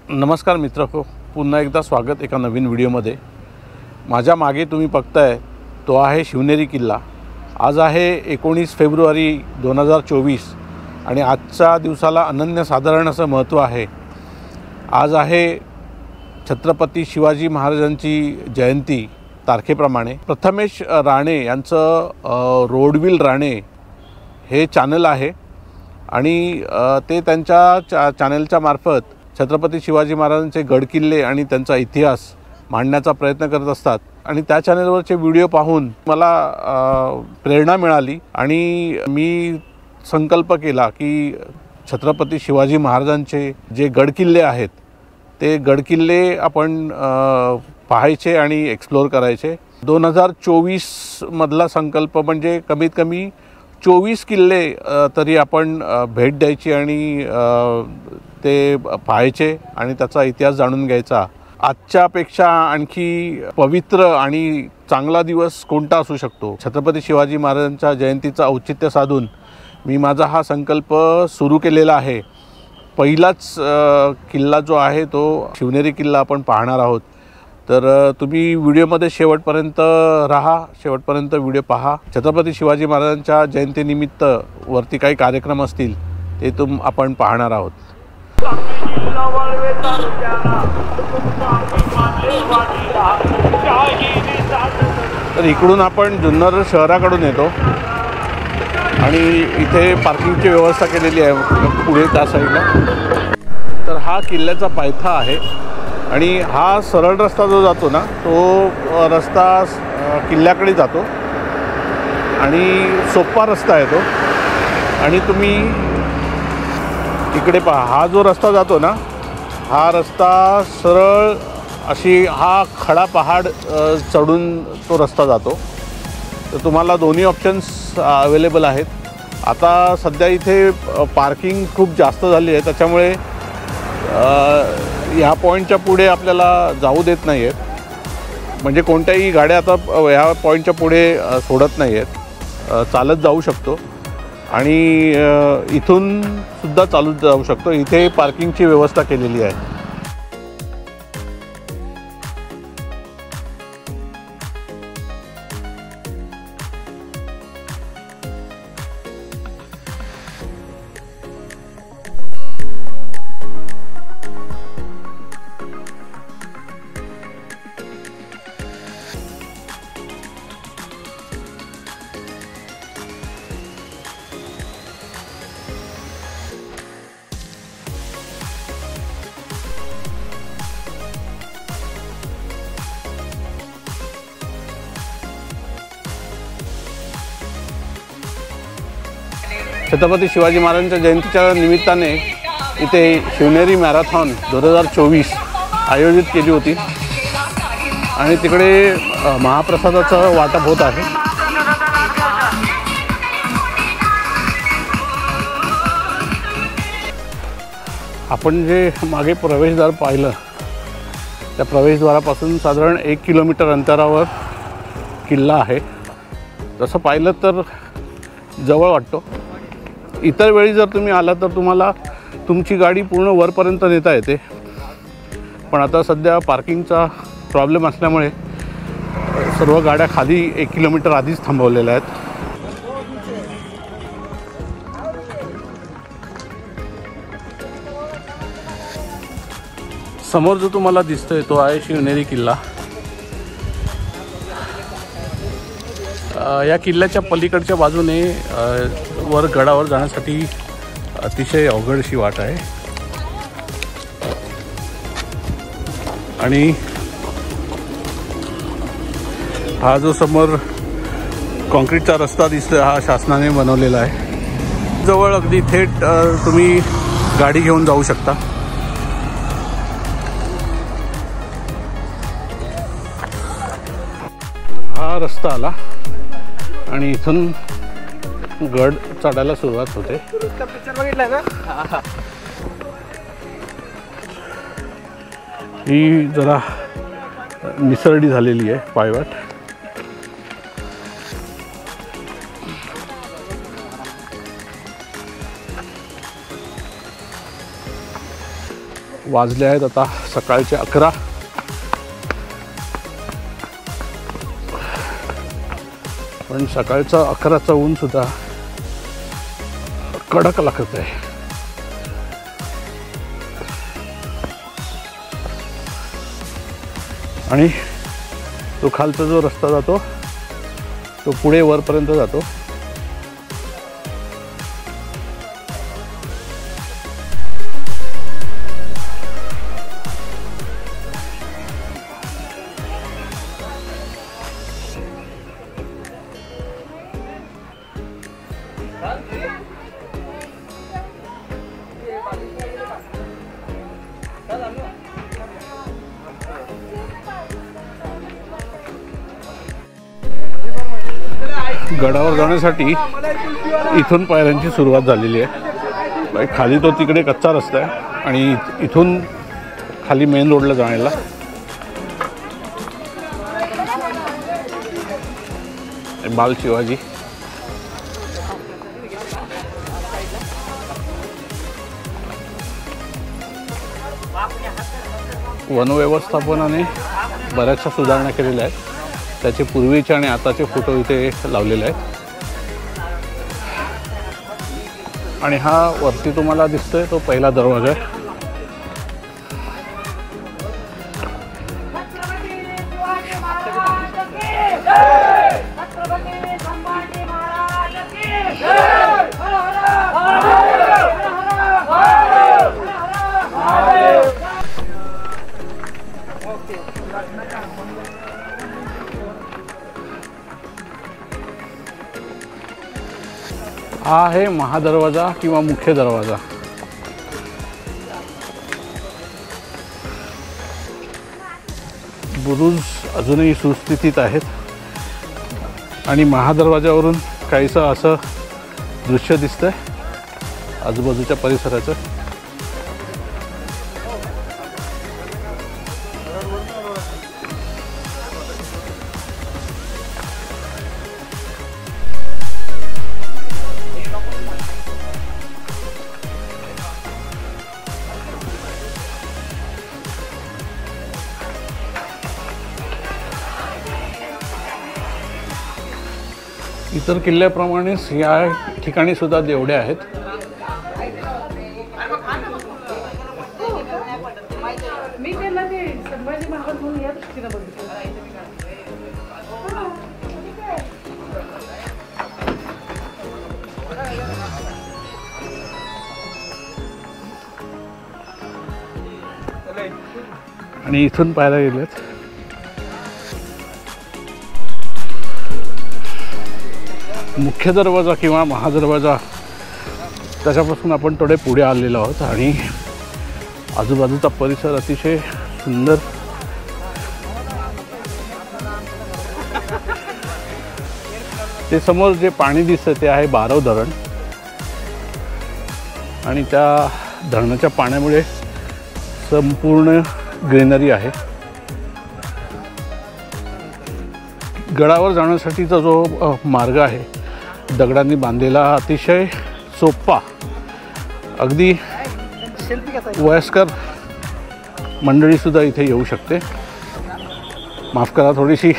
नमस्कार मित्रहो, पुन्हा एकदा स्वागत एका नवीन व्हिडिओमध्ये। माझ्या मागे तुम्ही बघताय तो आहे शिवनेरी किल्ला। आज आहे 19 फेब्रुवारी 2024 आणि आजच्या दिवसाला अनन्यसाधारण असं महत्त्व आहे। आज आहे छत्रपती शिवाजी महाराजांची जयंती। तारखेप्रमाणे प्रथमेश राणे यांचं रोडविल राणे हे चॅनल आहे आणि ते त्यांच्या चॅनलच्या मार्फत छत्रपती शिवाजी महाराजांचे गडकिल्ले आणि त्यांचा इतिहास मांडण्याचा प्रयत्न करत असतात आणि त्या चॅनलवरचे व्हिडिओ पाहून मला प्रेरणा मिळाली आणि मी संकल्प केला की छत्रपती शिवाजी महाराजांचे जे गडकिल्ले आहेत ते गडकिल्ले आपण पाहायचे आणि एक्सप्लोर करायचे। 2024 मधला संकल्प म्हणजे कमीत कमी 24 किल्ले तरी आपण भेट द्यायची आणि ते पाहायचे आणि त्याचा इतिहास जाणून घ्यायचा। आजच्यापेक्षा आणखी पवित्र आणि चांगला दिवस कोणता असू शकतो? छत्रपती शिवाजी महाराजांच्या जयंतीचा औचित्य साधून मी माझा हा संकल्प सुरू केलेला आहे। पहिलाच किल्ला जो आहे तो शिवनेरी किल्ला आपण पाहणार आहोत। तर तुम्ही व्हिडिओमध्ये शेवटपर्यंत राहा, शेवटपर्यंत व्हिडिओ पहा। छत्रपती शिवाजी महाराजांच्या जयंतीनिमित्त वरती काही कार्यक्रम असतील ते आपण पाहणार आहोत। तर इकडून आपण जुन्नर शहराकडून येतो आणि इथे पार्किंगची व्यवस्था केलेली आहे पुढे त्या साईडला। तर हा किल्ल्याचा पायथा आहे आणि हा सरळ रस्ता जो जातो ना तो रस्ता किल्ल्याकडे जातो आणि सोपा रस्ता आहे तो। आणि तुम्ही इकडे पहा, हा जो रस्ता जातो ना हा रस्ता सरळ अशी हा खडा पहाड चढून तो रस्ता जातो। तर तुम्हाला दोन्ही ऑप्शन्स अवेलेबल आहेत। आता सध्या इथे पार्किंग खूप जास्त झाली आहे त्याच्यामुळे ह्या पॉईंटच्या पुढे आपल्याला जाऊ देत नाही आहेत। म्हणजे कोणत्याही गाड्या आता ह्या पॉईंटच्या पुढे सोडत नाही आहेत। चालत जाऊ शकतो आणि इथून सुद्धा चालत जाऊ शकतो। इथे पार्किंगची व्यवस्था केलेली आहे। छत्रपती शिवाजी महाराजांच्या जयंतीच्या निमित्ताने इथे शिवनेरी मॅरेथॉन 2024 आयोजित केली होती आणि तिकडे महाप्रसादाचं वाटप होत आहे। आपण जे मागे प्रवेशद्वार पाहिलं त्या प्रवेशद्वारापासून साधारण 1 किलोमीटर अंतरावर किल्ला आहे। तसं पाहिलं तर जवळ वाटतो। इतर वेळी जर तुम्ही आला तर तुम्हाला तुमची गाडी पूर्ण वरपर्यंत नेता येते, पण आता सध्या पार्किंगचा प्रॉब्लेम असल्यामुळे सर्व गाड्या खाली 1 किलोमीटर आधीच थांबवलेल्या आहेत। समोर जो तुम्हाला दिसतोय तो आहे शिवनेरी किल्ला। या किल्ल्याच्या पलीकडच्या बाजूने वर गडावर जाण्यासाठी अतिशय अवघड अशी वाट आहे आणि हा जो समोर कॉन्क्रीटचा रस्ता दिसतोय हा शासनाने बनवलेला आहे। जवळ अगदी थेट तुम्ही गाडी घेऊन जाऊ शकता। हा रस्ता आला आणि इथून गड चढायला सुरुवात होते। ही जरा निसरडी झालेली आहे पायवाट। वाजले आहेत आता सकाळचे 11. पण सकाळचा 11चा ऊन सुद्धा कडक लागत आहे. आणि तो खालचा जो रस्ता जातो तो पुढे वरपर्यंत जातो. गडावर जाण्यासाठी इथून पायऱ्यांची सुरुवात झालेली आहे. खाली तो तिकडे कच्चा रस्ता आहे आणि इथून खाली मेन रोडला जाण्याला बाल शिवाजी. वनव्यवस्थापनाने बऱ्याचशा सुधारणा केलेल्या आहेत. त्याचे पूर्वीचे आणि आताचे फोटो इथे लावलेले आहेत. आणि हा वरती तुम्हाला दिसतोय तो पहिला दरवाजा आहे. हा आहे महादरवाजा किंवा मुख्य दरवाजा. बुरुज अजूनही सुस्थितीत आहेत आणि महादरवाजावरून काहीसं असं दृश्य दिसतंय आजूबाजूच्या परिसराचं. इतर किल्ल्याप्रमाणेच या ठिकाणी सुद्धा देवड्या आहेत. आणि इथून पाहायला गेलेत मुख्य दरवाजा किंवा महादरवाजा, त्याच्यापासून आपण थोडे पुढे आलेलो आहोत आणि आजूबाजूचा परिसर अतिशय सुंदर. ते समोर जे पाणी दिसतं ते आहे बारव धरण आणि त्या धरणाच्या पाण्यामुळे संपूर्ण ग्रीनरी आहे. गडावर जाण्यासाठीचा जो मार्ग आहे दगडांनी बांधलेला, अतिशय सोपा, अगदी वयस्कर मंडळीसुद्धा इथे येऊ शकते. माफ करा, थोडीशी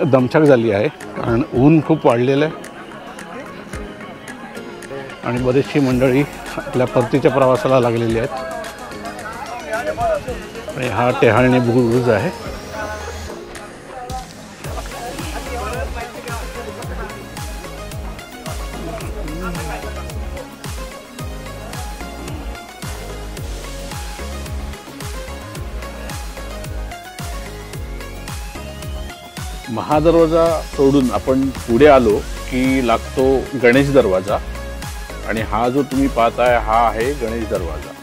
दमछाक झाली आहे कारण ऊन खूप वाढलेलं आहे आणि बरीचशी मंडळी आपल्या परतीच्या प्रवासाला लागलेली आहेत. आणि हा टेहाळणी बुरुज आहे. महादरवाजा सोडून आपण पुढे आलो की लागतो गणेश दरवाजा आणि हा जो तुम्ही पाहताय हा आहे गणेश दरवाजा.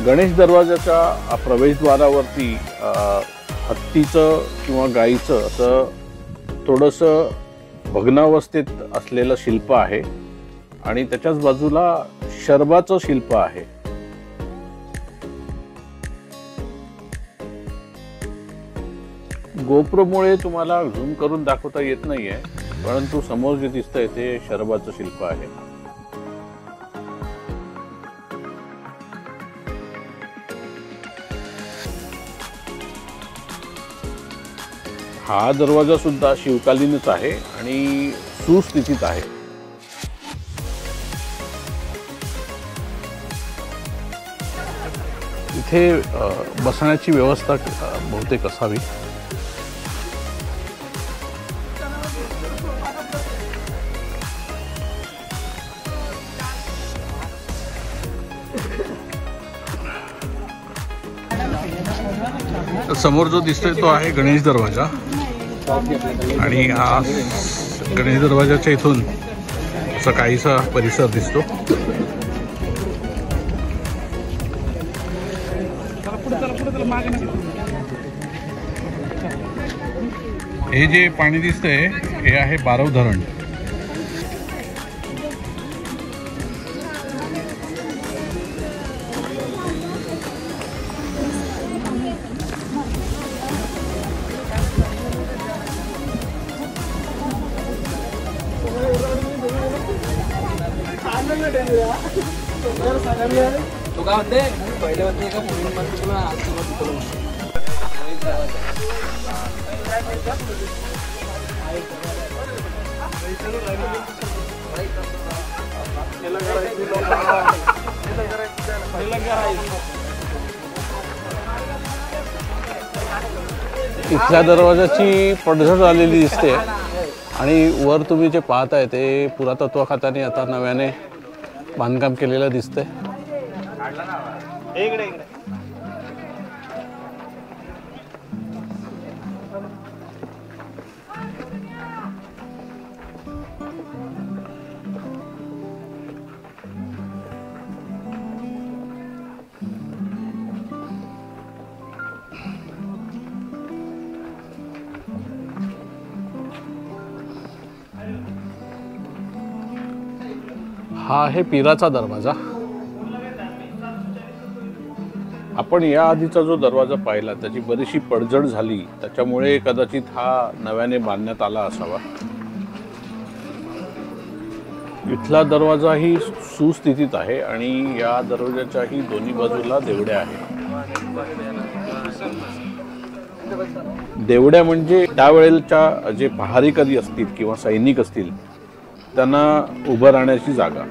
गणेश दरवाजाच्या प्रवेशद्वारावरती हत्तीचं किंवा गाईचं असं थोडंसं भग्नावस्थेत असलेलं शिल्प आहे आणि त्याच्याच बाजूला शरभाचं शिल्प आहे. गोप्रोमुळे तुम्हाला झूम करून दाखवता येत नाहीये परंतु समोर जे दिसतंय ते शरबाचं शिल्प आहे. हा दरवाजा सुद्धा शिवकालीनच आहे आणि सुस्थितीत आहे. इथे बसण्याची व्यवस्था बहुतेक असावी. समोर जो दिसतोय तो आहे गणेश दरवाजा आणि हा गणेश दरवाजाच्या इथून असा काहीसा परिसर दिसतो. हे जे पाणी दिसतंय हे आहे बारव धरण. तो काय म्हणते पहिले होते का पूर्ण तुला इथल्या दरवाजाची पडझड आलेली दिसते आणि वर तुम्ही जे पाहताय ते पुरातत्व खात्याने आता नव्याने बांधकाम केलेलं दिसतंय. हा आहे पीराचा दरवाजा. आपण या आधीचा जो दरवाजा पाहिला त्याची बरीचशी पडझड झाली, त्याच्यामुळे कदाचित हा नव्याने बांधण्यात आला असावा. इथला दरवाजाही सुस्थितीत आहे आणि या दरवाजाच्याही दोन्ही बाजूला देवड्या आहेत. देवड्या म्हणजे त्यावेळेच्या जे पहारेकरी असतील किंवा सैनिक असतील त्यांना उभं राहण्याची जागा.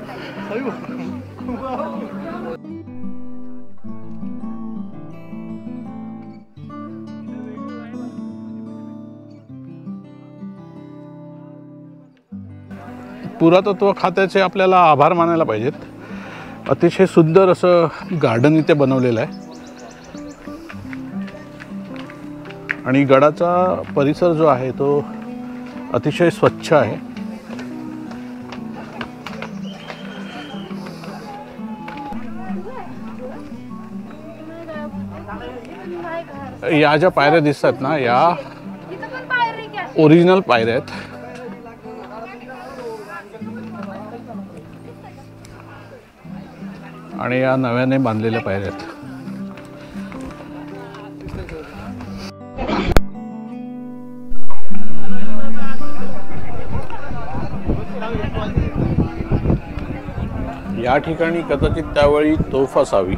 पुरातत्व खात्याचे आपल्याला आभार मानायला पाहिजेत. अतिशय सुंदर असं गार्डन इथे बनवलेलं आहे आणि गडाचा परिसर जो आहे तो अतिशय स्वच्छ आहे. या ज्या पायऱ्या दिसतात ना, या ओरिजिनल पायऱ्या आहेत. आणि या नव्याने बांधलेल्या पायऱ्या आहेत. या ठिकाणी कदाचित त्यावेळी तोफ असावी.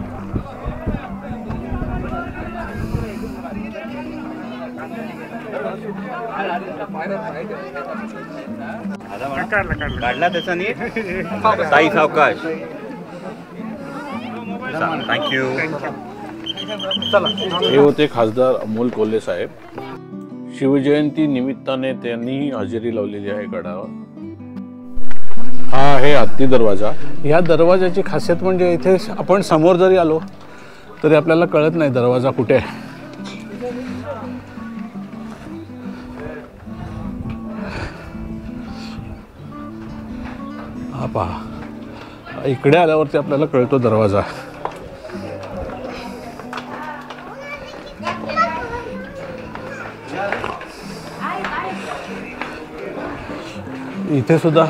काढला त्याचा नीट साई सावकाश. थँक्यू. हे होते खासदार अमोल कोल्हे साहेब. शिवजयंती निमित्ताने त्यांनी हजेरी लावलेली आहे गडावर. हा आहे हत्ती दरवाजा. या दरवाजाची खासियत म्हणजे इथे आपण समोर जरी आलो तरी आपल्याला कळत नाही दरवाजा कुठे आहे. हा पहा, इकडे आल्यावरती आपल्याला कळतो दरवाजा. इथे सुद्धा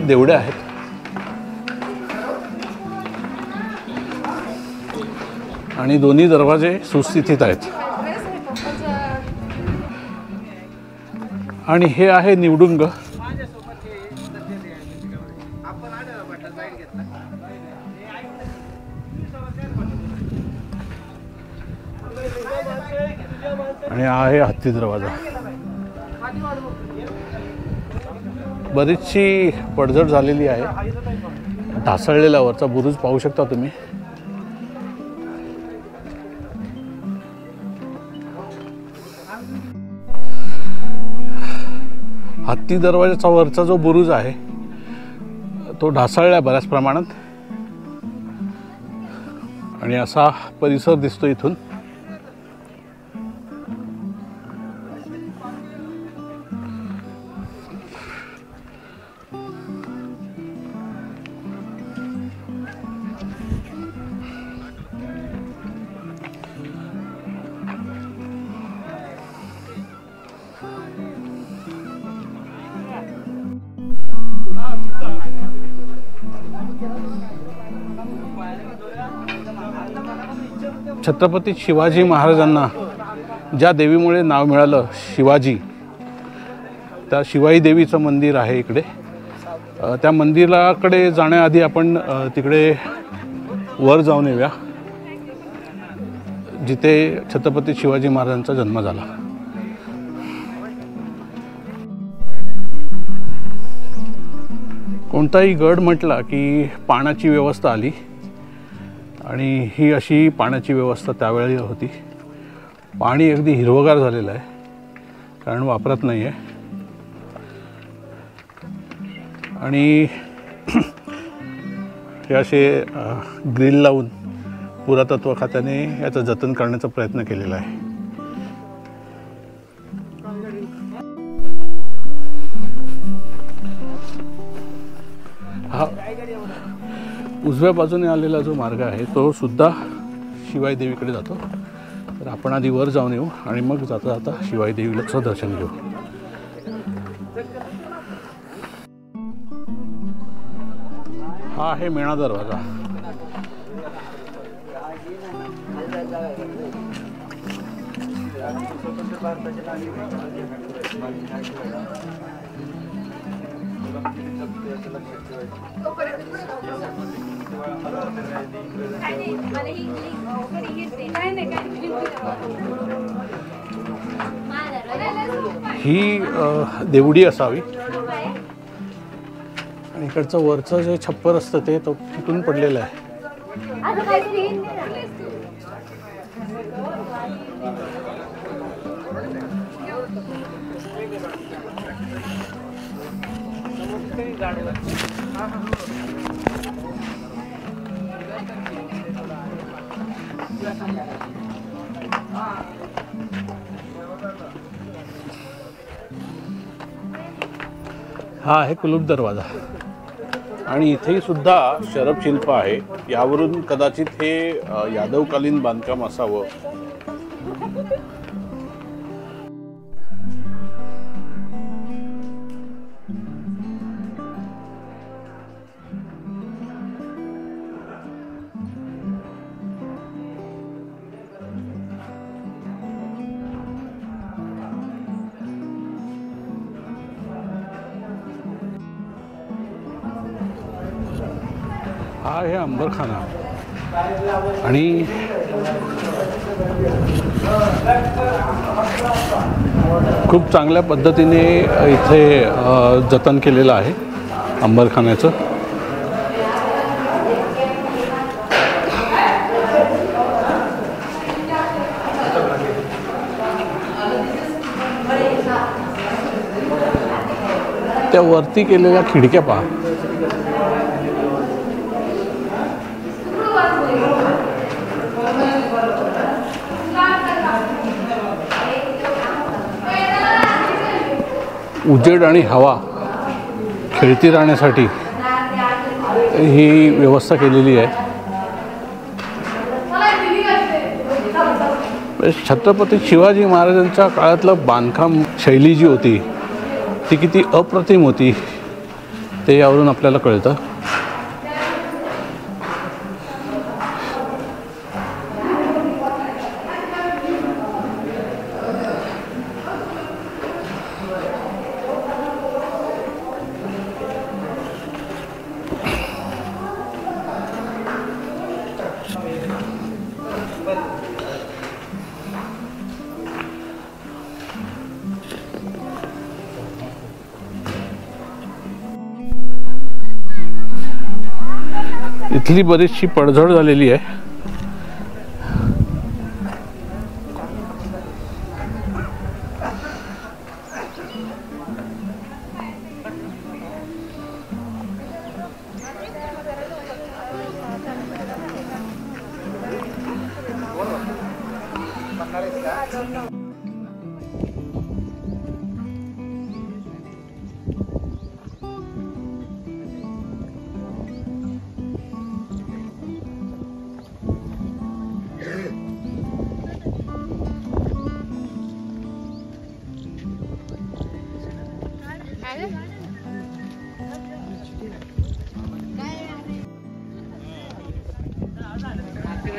देवड्या आहेत. आणि दोन्ही दरवाजे सुस्थितीत आहेत. आणि हे आहे निवडुंग. आणि हा आहे हत्ती दरवाजा. बरीचशी पडझड झालेली आहे. ढासळलेला वरचा बुरुज पाहू शकता तुम्ही. हत्ती दरवाजाचा वरचा जो बुरुज आहे तो ढासळला बऱ्याच प्रमाणात आणि असा परिसर दिसतो इथून. छत्रपती शिवाजी महाराजांना ज्या देवीमुळे नाव मिळालं शिवाजी, त्या शिवाई देवीचं मंदिर आहे इकडे. त्या मंदिराकडे जाण्याआधी आपण तिकडे वर जाऊन येऊया जिथे छत्रपती शिवाजी महाराजांचा जन्म झाला. कोणताही गड म्हटला की पाण्याची व्यवस्था आली आणि ही अशी पाण्याची व्यवस्था त्यावेळी होती. पाणी अगदी हिरवगार झालेलं आहे कारण वापरत नाही आहे. आणि हे असे ग्रिल लावून पुरातत्व खात्याने याचं जतन करण्याचा प्रयत्न केलेला आहे. हा उजव्या बाजूने आलेला जो मार्ग आहे तो सुद्धा शिवाई देवीकडे जातो. तर आपण आधी वर जाऊन येऊ आणि मग जाता जाता शिवाई देवीचं दर्शन घेऊ. हा आहे मेणा दरवाजा. ही देवडी असावी आणि इकडचं वरचं जे छप्पर असतं ते तो तुटून पडलेलं आहे. हा आहे कुलूप दरवाजा आणि इथेही सुद्धा शरभ शिल्प आहे. यावरून कदाचित हे यादवकालीन बांधकाम असावं. हा आहे अंबरखाना आणि खूप चांगल्या पद्धतीने इथे जतन केलेलं आहे अंबरखान्याचं. त्या वरती केलेल्या खिडक्या पहा. उजेड आणि हवा खेळती राहण्यासाठी ही व्यवस्था केलेली आहे. छत्रपती शिवाजी महाराजांच्या काळातलं बांधकाम शैली जी होती ती किती अप्रतिम होती ते यावरून आपल्याला कळतं. इथली बरीचशी पडझड झालेली आहे.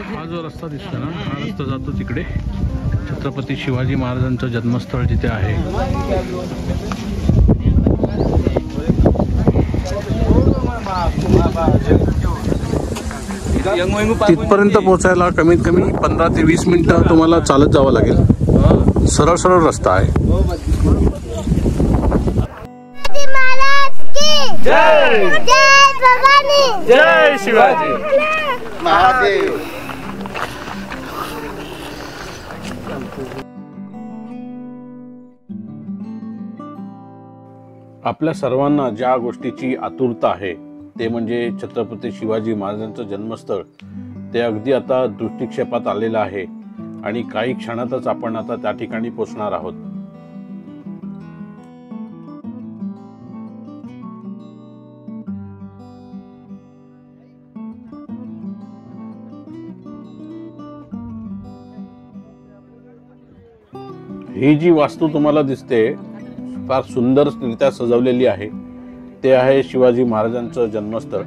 हा जो रस्ता दिसतो ना, हा रस्ता जातो तिकडे छत्रपती शिवाजी महाराजांचं जन्मस्थळ जिथे आहे. तिथपर्यंत पोहोचायला कमीत कमी 15 ते 20 मिनिटं तुम्हाला चालत जावं लागेल. सरळ सरळ रस्ता आहे. जय शिवाजी महादेव. आपल्या सर्वांना ज्या गोष्टीची आतुरता आहे ते म्हणजे छत्रपती शिवाजी महाराजांचं जन्मस्थळ. ते अगदी आता दृष्टिक्षेपात आलेलं आहे आणि काही क्षणातच आपण आता त्या ठिकाणी पोहोचणार आहोत. ही जी वास्तू तुम्हाला दिसते फार सुंदररित्या सजवलेली आहे. ते आहे शिवाजी महाराजांचं जन्मस्थळ.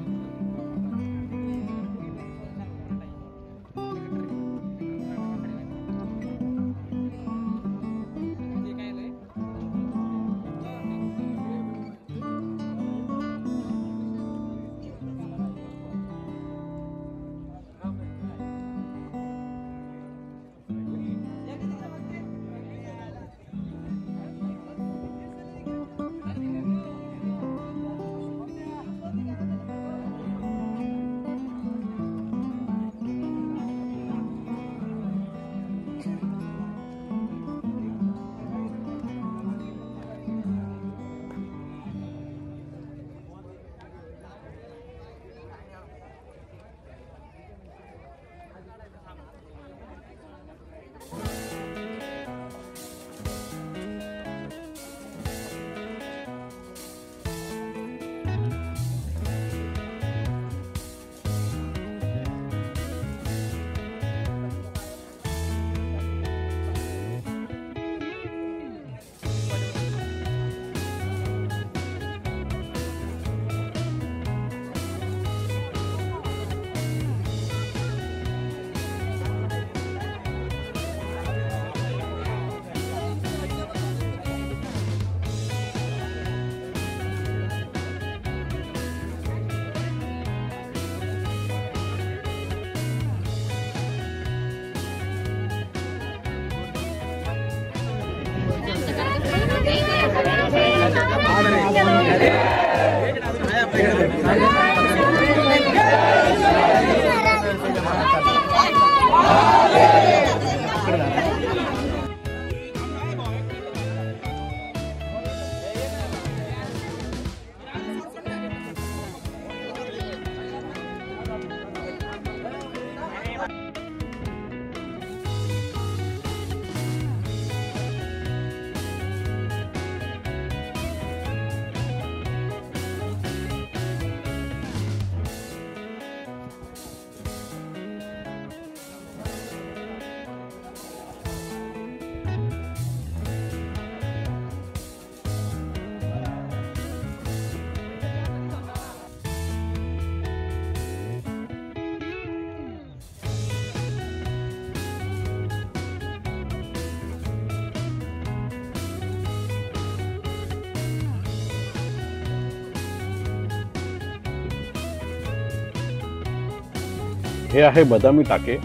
हे आहे बदामी टाके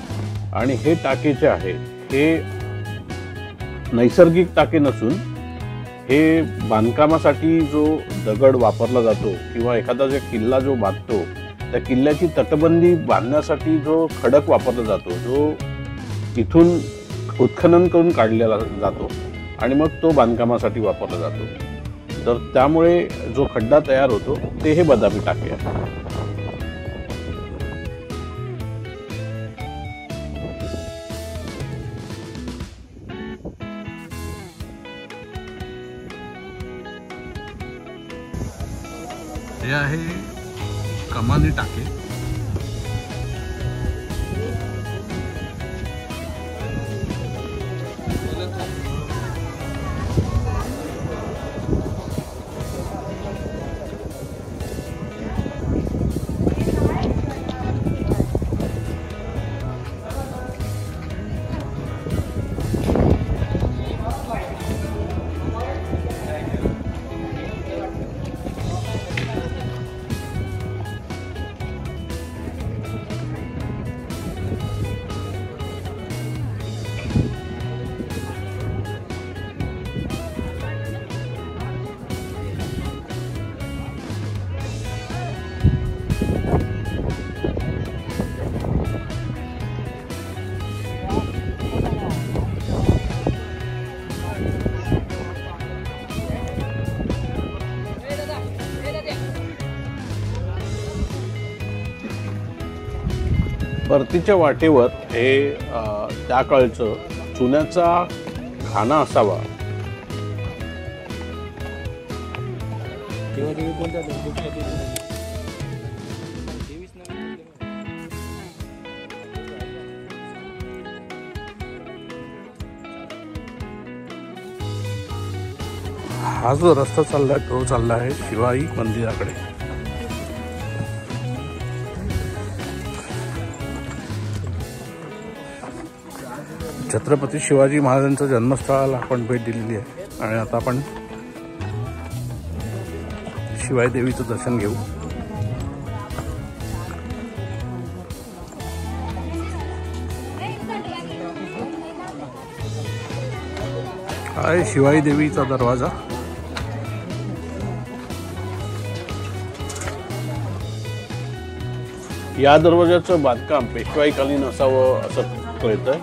आणि हे टाके जे आहे हे नैसर्गिक टाके नसून हे बांधकामासाठी जो दगड वापरला जातो किंवा एखादा जे किल्ला जो बांधतो त्या किल्ल्याची तटबंदी बांधण्यासाठी जो खडक वापरला जातो, जो इथून उत्खनन करून काढलेला जातो आणि मग तो बांधकामासाठी वापरला जातो, तर त्यामुळे जो खड्डा तयार होतो ते हे बदामी टाके आहे. हे आहे कमानी टाके. परतीच्या वाटेवर हे त्या काळचं चुन्याचा खाना असावा. हा जो रस्ता चाललाय तो चालला आहे शिवाई मंदिराकडे. छत्रपती शिवाजी महाराजांच्या जन्मस्थळाला आपण भेट दिलेली आहे आणि आता आपण शिवाई देवीचं दर्शन घेऊ. हा आहे शिवाई देवीचा दरवाजा. या दरवाजाचं बांधकाम पेशवाईकालीन असावं असं कळतंय.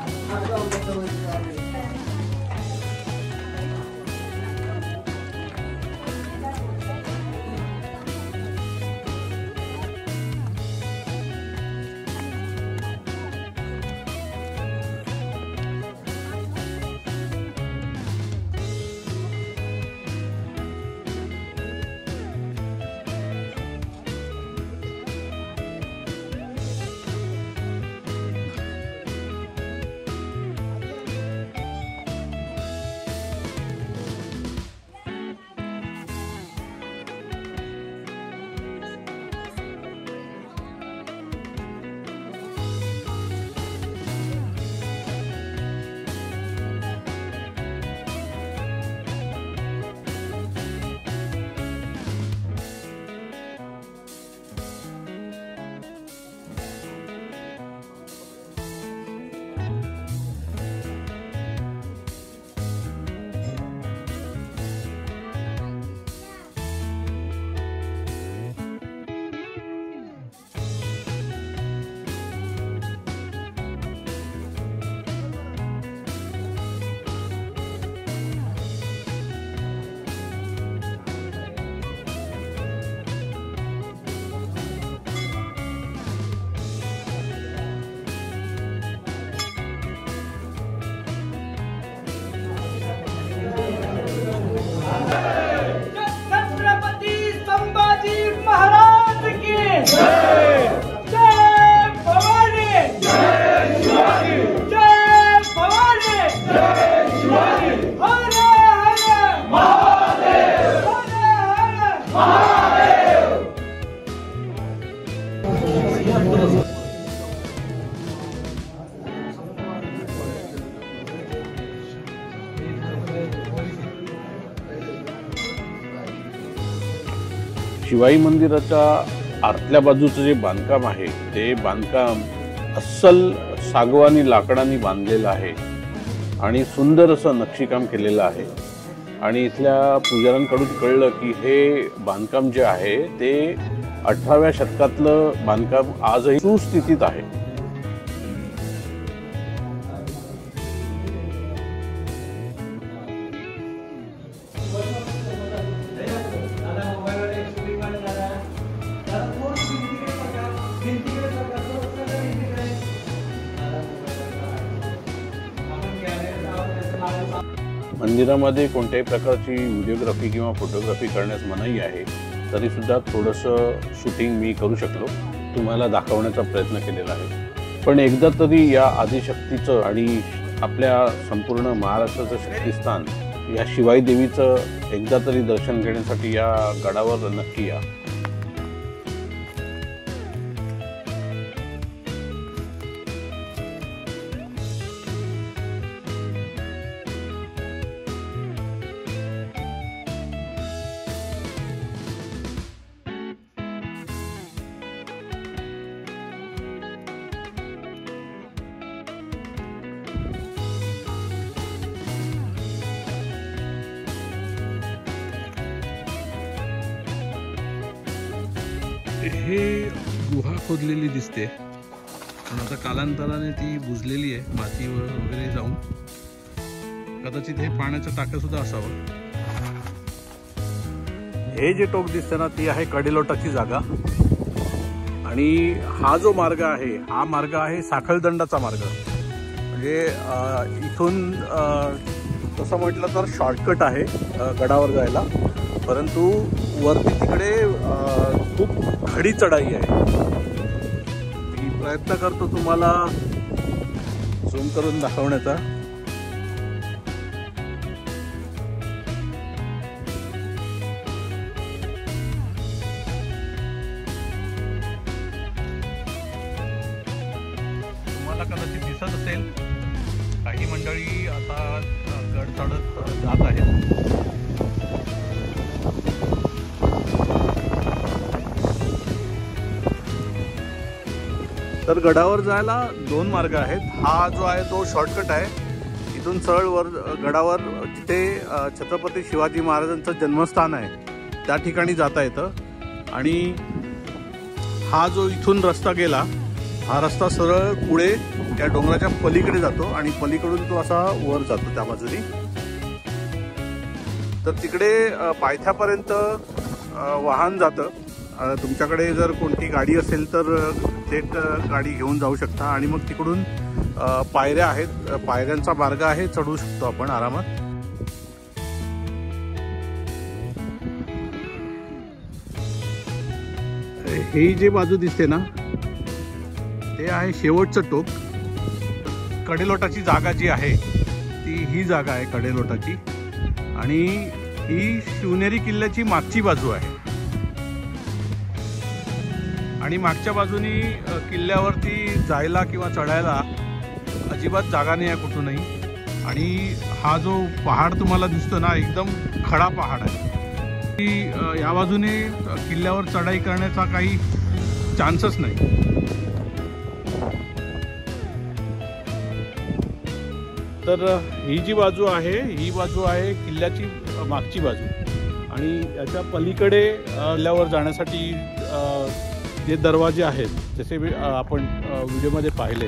शिवाई मंदिराच्या आतल्या बाजूचं जे बांधकाम आहे ते बांधकाम अस्सल सागवानी लाकडांनी बांधलेलं आहे आणि सुंदर असं नक्षीकाम केलेलं आहे. आणि इथल्या पुजाऱ्यांकडून कळलं की हे बांधकाम जे आहे ते 18व्या शतकातलं बांधकाम आजही सुस्थितीत आहे. मंदिरामध्ये कोणत्याही प्रकारची व्हिडिओग्राफी किंवा फोटोग्राफी करण्यास मनाई आहे, तरीसुद्धा थोडंसं शूटिंग मी करू शकलो, तुम्हाला दाखवण्याचा प्रयत्न केलेला आहे. पण एकदा तरी या आदिशक्तीचं आणि आपल्या संपूर्ण महाराष्ट्राचं शक्तिस्थान या शिवाई देवीचं एकदा तरी दर्शन घेण्यासाठी या गडावर नक्की या. हे गुहा खोदलेली दिसते, पण आता कालांतराने ती बुजलेली आहे, मातीवर वगैरे जाऊन. कदाचित हे पाण्याचं टाकं सुद्धा असावं. हे जे टोक दिसते ना, ती आहे कडेलोटाची जागा. आणि हा जो मार्ग आहे, हा मार्ग आहे साखळदंडाचा मार्ग. म्हणजे इथून तसं म्हटलं तर शॉर्टकट आहे गडावर जायला, परंतु वरती तिकडे खूप खडी चढाई आहे. मी प्रयत्न करतो तुम्हाला झूम करून दाखवण्याचा. तुम्हाला कदाचित दिसत असेल काही मंडळी आता गड चढत जात आहेत. तर गडावर जायला दोन मार्ग आहेत. हा जो आहे तो शॉर्टकट आहे. इथून सरळ वर गडावर जिथे छत्रपती शिवाजी महाराजांचं जन्मस्थान आहे त्या ठिकाणी जाता येतं. आणि हा जो इथून रस्ता गेला, हा रस्ता सरळ पुढे त्या डोंगराच्या पलीकडे जातो आणि पलीकडून तो असा वर जातो त्या बाजूनी. तर तिकडे पायथ्यापर्यंत वाहन जातं. तुमच्याकडे जर कोणती गाडी असेल तर थेट गाडी घेऊन जाऊ शकता. आणि मग तिकडून पायऱ्या आहेत, पायऱ्यांचा मार्ग आहे, चढू शकतो आपण आरामात. ही जी बाजू दिसते ना, ते आहे शेवटचं टोक. कडेलोटाची जागा जी आहे ती ही जागा आहे कडेलोटाची. आणि ही शिवनेरी किल्ल्याची मागची बाजू आहे. आणि मागच्या बाजूनी किल्ल्यावरती जायला किंवा चढायला अजिबात जागा नाही आहे कुठूनही. आणि हा जो पहाड तुम्हाला दिसतो ना, एकदम खडा पहाड आहे. की या बाजूने किल्ल्यावर चढाई करण्याचा काही चान्सच नाही. तर ही जी बाजू आहे, ही बाजू आहे किल्ल्याची मागची बाजू. आणि याच्या पलीकडे किल्ल्यावर जाण्यासाठी जे दरवाजे आहेत, जसे आपण व्हिडिओमध्ये पाहिले,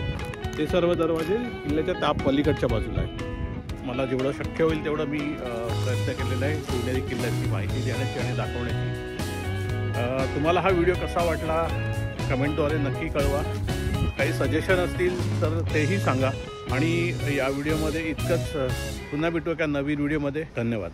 ते सर्व दरवाजे किल्ल्याच्या त्या पलीकडच्या बाजूला आहेत. मला जेवढं शक्य होईल तेवढं मी प्रयत्न केलेला आहे शिवनेरी किल्ल्याची माहिती देण्याची आणि दाखवण्याची. तुम्हाला हा व्हिडिओ कसा वाटला कमेंटद्वारे नक्की कळवा. काही सजेशन असतील तर तेही सांगा. आणि या व्हिडिओमध्ये इतकंच. पुन्हा भेटू एका नवीन व्हिडिओमध्ये. धन्यवाद.